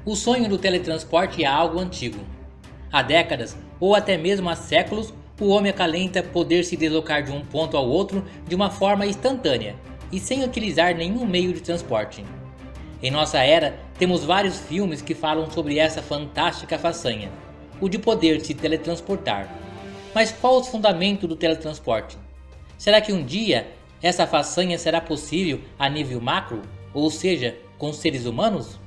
O sonho do teletransporte é algo antigo. Há décadas, ou até mesmo há séculos, o homem acalenta poder se deslocar de um ponto ao outro de uma forma instantânea e sem utilizar nenhum meio de transporte. Em nossa era, temos vários filmes que falam sobre essa fantástica façanha, o de poder se teletransportar. Mas qual o fundamento do teletransporte? Será que um dia essa façanha será possível a nível macro, ou seja, com seres humanos?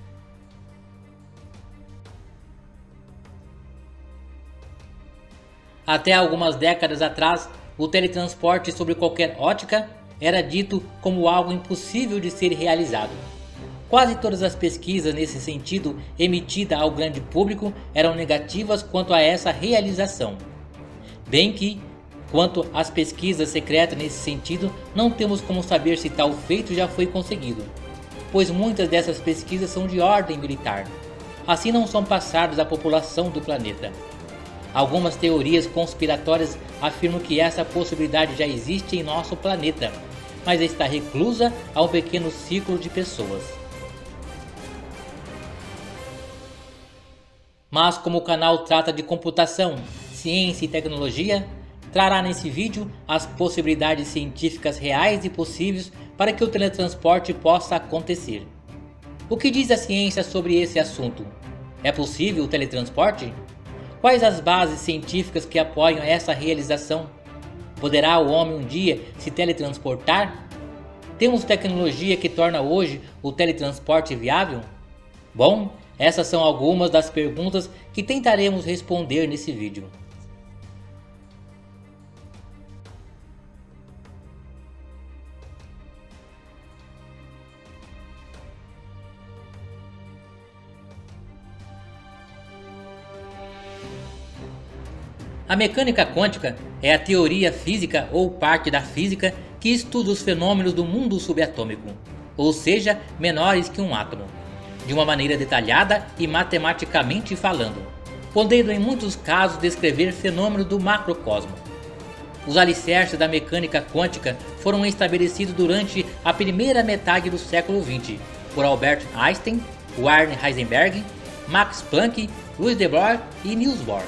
Até algumas décadas atrás, o teletransporte sob qualquer ótica era dito como algo impossível de ser realizado. Quase todas as pesquisas nesse sentido emitidas ao grande público eram negativas quanto a essa realização. Bem que, quanto às pesquisas secretas nesse sentido, não temos como saber se tal feito já foi conseguido, pois muitas dessas pesquisas são de ordem militar. Assim não são passadas à população do planeta. Algumas teorias conspiratórias afirmam que essa possibilidade já existe em nosso planeta, mas está reclusa a um pequeno círculo de pessoas. Mas como o canal trata de computação, ciência e tecnologia, trará nesse vídeo as possibilidades científicas reais e possíveis para que o teletransporte possa acontecer. O que diz a ciência sobre esse assunto? É possível o teletransporte? Quais as bases científicas que apoiam essa realização? Poderá o homem um dia se teletransportar? Temos tecnologia que torna hoje o teletransporte viável? Bom, essas são algumas das perguntas que tentaremos responder nesse vídeo. A mecânica quântica é a teoria física ou parte da física que estuda os fenômenos do mundo subatômico, ou seja, menores que um átomo, de uma maneira detalhada e matematicamente falando, podendo em muitos casos descrever fenômenos do macrocosmo. Os alicerces da mecânica quântica foram estabelecidos durante a primeira metade do século XX por Albert Einstein, Werner Heisenberg, Max Planck, Louis de Broglie e Niels Bohr.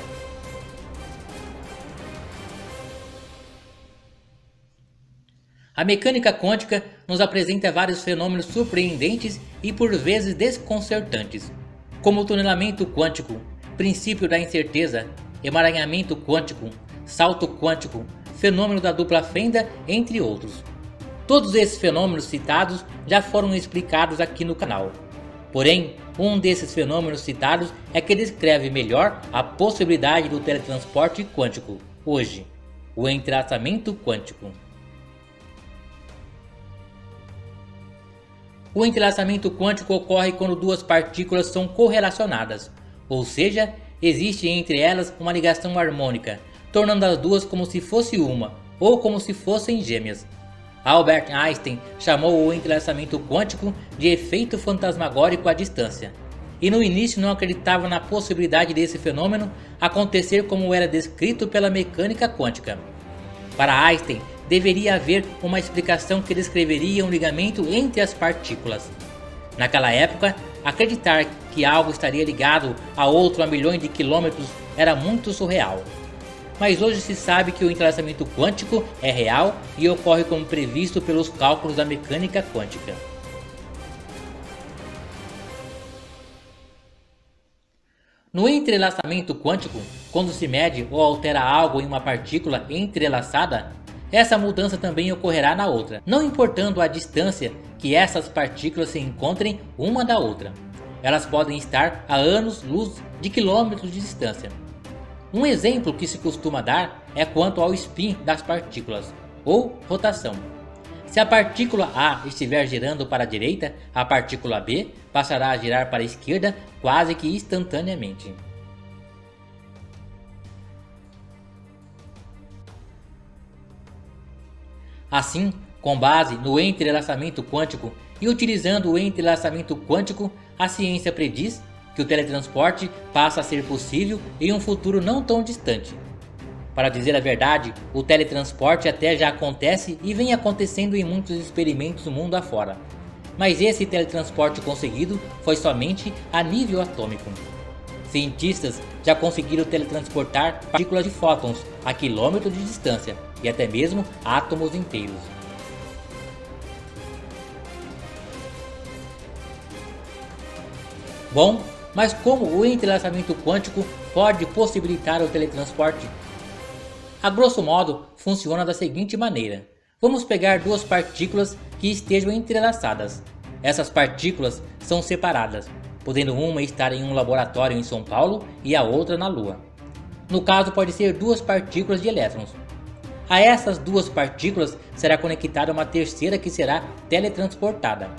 A mecânica quântica nos apresenta vários fenômenos surpreendentes e por vezes desconcertantes, como o tunelamento quântico, princípio da incerteza, emaranhamento quântico, salto quântico, fenômeno da dupla fenda, entre outros. Todos esses fenômenos citados já foram explicados aqui no canal. Porém, um desses fenômenos citados é que descreve melhor a possibilidade do teletransporte quântico, hoje, o entrelaçamento quântico. O entrelaçamento quântico ocorre quando duas partículas são correlacionadas, ou seja, existe entre elas uma ligação harmônica, tornando as duas como se fosse uma, ou como se fossem gêmeas. Albert Einstein chamou o entrelaçamento quântico de efeito fantasmagórico à distância, e no início não acreditava na possibilidade desse fenômeno acontecer como era descrito pela mecânica quântica. Para Einstein, deveria haver uma explicação que descreveria um ligamento entre as partículas. Naquela época, acreditar que algo estaria ligado a outro a milhões de quilômetros era muito surreal. Mas hoje se sabe que o entrelaçamento quântico é real e ocorre como previsto pelos cálculos da mecânica quântica. No entrelaçamento quântico, quando se mede ou altera algo em uma partícula entrelaçada, essa mudança também ocorrerá na outra, não importando a distância que essas partículas se encontrem uma da outra. Elas podem estar a anos-luz de quilômetros de distância. Um exemplo que se costuma dar é quanto ao spin das partículas, ou rotação. Se a partícula A estiver girando para a direita, a partícula B passará a girar para a esquerda quase que instantaneamente. Assim, com base no entrelaçamento quântico e utilizando o entrelaçamento quântico, a ciência prediz que o teletransporte passa a ser possível em um futuro não tão distante. Para dizer a verdade, o teletransporte até já acontece e vem acontecendo em muitos experimentos mundo afora. mas esse teletransporte conseguido foi somente a nível atômico. Cientistas já conseguiram teletransportar partículas de fótons a quilômetros de distância e até mesmo átomos inteiros. Bom, mas como o entrelaçamento quântico pode possibilitar o teletransporte? A grosso modo, funciona da seguinte maneira. Vamos pegar duas partículas que estejam entrelaçadas. Essas partículas são separadas, podendo uma estar em um laboratório em São Paulo e a outra na Lua. No caso, pode ser duas partículas de elétrons. A essas duas partículas será conectada uma terceira que será teletransportada.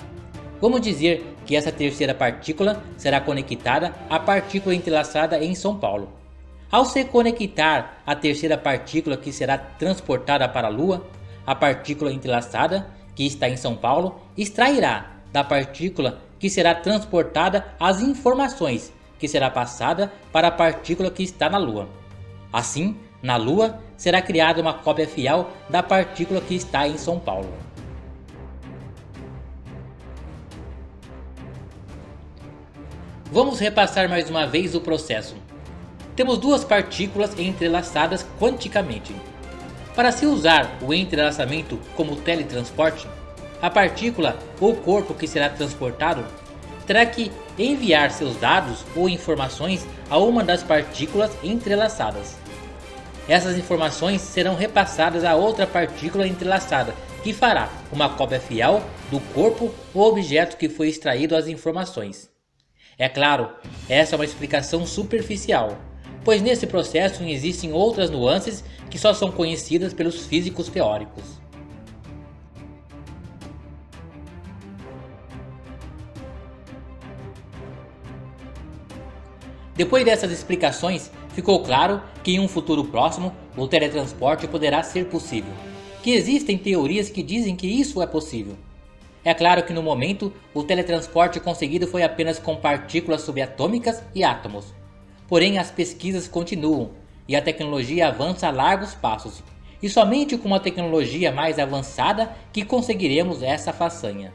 Vamos dizer que essa terceira partícula será conectada à partícula entrelaçada em São Paulo. Ao se conectar a terceira partícula que será transportada para a Lua, a partícula entrelaçada, que está em São Paulo, extrairá da partícula que será transportada as informações que será passada para a partícula que está na Lua. Assim, na Lua, será criada uma cópia fiel da partícula que está em São Paulo. Vamos repassar mais uma vez o processo. Temos duas partículas entrelaçadas quanticamente. Para se usar o entrelaçamento como teletransporte, a partícula ou corpo que será transportado terá que enviar seus dados ou informações a uma das partículas entrelaçadas. Essas informações serão repassadas a outra partícula entrelaçada, que fará uma cópia fiel do corpo ou objeto que foi extraído as informações. É claro, essa é uma explicação superficial, pois nesse processo existem outras nuances que só são conhecidas pelos físicos teóricos. Depois dessas explicações, ficou claro que em um futuro próximo o teletransporte poderá ser possível, que existem teorias que dizem que isso é possível. É claro que no momento o teletransporte conseguido foi apenas com partículas subatômicas e átomos. Porém, as pesquisas continuam e a tecnologia avança a largos passos, e somente com uma tecnologia mais avançada que conseguiremos essa façanha.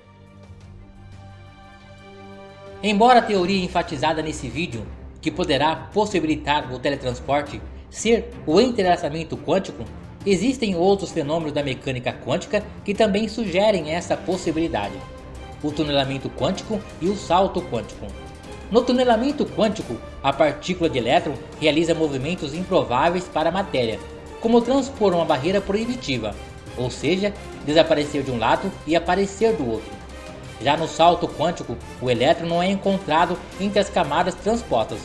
Embora a teoria enfatizada nesse vídeo, que poderá possibilitar o teletransporte, ser o entrelaçamento quântico, existem outros fenômenos da mecânica quântica que também sugerem essa possibilidade: o tunelamento quântico e o salto quântico. No tunelamento quântico, a partícula de elétron realiza movimentos improváveis para a matéria, como transpor uma barreira proibitiva, ou seja, desaparecer de um lado e aparecer do outro. Já no salto quântico, o elétron não é encontrado entre as camadas transpostas.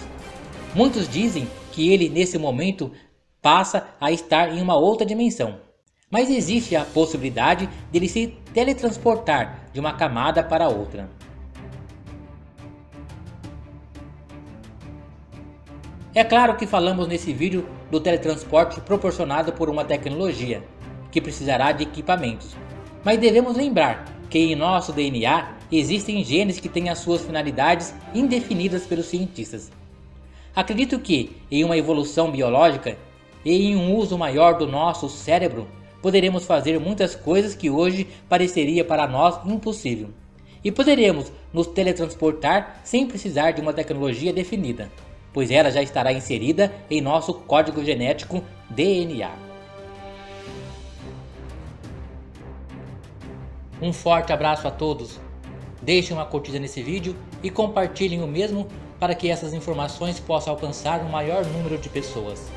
Muitos dizem que ele, nesse momento, passa a estar em uma outra dimensão, mas existe a possibilidade de ele se teletransportar de uma camada para outra. É claro que falamos nesse vídeo do teletransporte proporcionado por uma tecnologia, que precisará de equipamentos, mas devemos lembrar que em nosso DNA existem genes que têm as suas finalidades indefinidas pelos cientistas. Acredito que, em uma evolução biológica e em um uso maior do nosso cérebro, poderemos fazer muitas coisas que hoje pareceria para nós impossível. E poderemos nos teletransportar sem precisar de uma tecnologia definida, pois ela já estará inserida em nosso código genético DNA. Um forte abraço a todos. Deixem uma curtida nesse vídeo e compartilhem o mesmo para que essas informações possam alcançar um maior número de pessoas.